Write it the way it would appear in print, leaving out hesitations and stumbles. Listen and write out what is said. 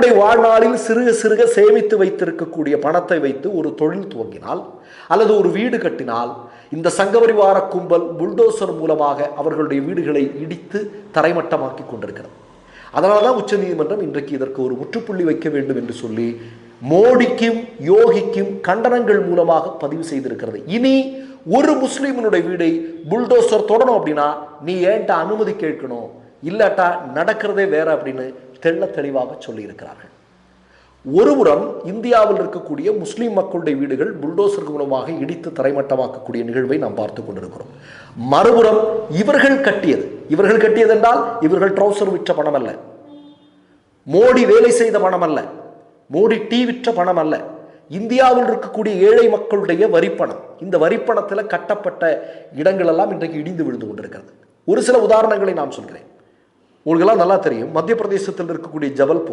தன்னுடைய வாழ்நாளில் சிறுக சிறுக சேமித்து வைத்திருக்கக்கூடிய பணத்தை வைத்து ஒரு தொழில் துவங்கினால் அல்லது ஒரு வீடு கட்டினால் இந்த சங்கபரிவார கும்பல் புல்டோசர் மூலமாக அவர்களுடைய வீடுகளை இடித்து தரைமட்டமாக்கி கொண்டிருக்கிறது. அதனால்தான் உச்சநீதிமன்றம் இன்றைக்கு இதற்கு ஒரு முற்றுப்புள்ளி வைக்க வேண்டும் என்று சொல்லி மோடிக்கும் யோகிக்கும் கண்டனங்கள் மூலமாக பதிவு செய்திருக்கிறது. இனி ஒரு முஸ்லீமனுடைய வீடை புல்டோசர் தொடணும் அப்படின்னா நீ ஏன்ட்ட அனுமதி கேட்கணும், இல்லாட்டா நடக்கிறதே வேற அப்படின்னு தெள்ள தெளிவாக சொல்லி இருக்கிறார்கள். ஒருபுறம் இந்தியாவில் இருக்கக்கூடிய முஸ்லீம் மக்களுடைய வீடுகள் புல்டோசர் மூலமாக இடித்து தரைமட்டமாக்கக்கூடிய நிகழ்வை நாம் பார்த்து கொண்டிருக்கிறோம். மறுபுறம் இவர்கள் கட்டியது என்றால் இவர்கள் ட்ரௌசர் விற்ற பணம் அல்ல, மோடி வேலை செய்த பணம் அல்ல, மோடி டீ விற்ற பணம் அல்ல, இந்தியாவில் இருக்கக்கூடிய ஏழை மக்களுடைய வரிப்பணம். இந்த வரிப்பணத்தில் கட்டப்பட்ட இடங்கள் எல்லாம் இன்றைக்கு இடிந்து விழுந்து கொண்டிருக்கிறது. ஒரு சில உதாரணங்களை நான் சொல்கிறேன். உங்களுக்கெல்லாம் நல்லா தெரியும், மத்திய பிரதேசத்தில் இருக்கக்கூடிய ஜபல்பூர்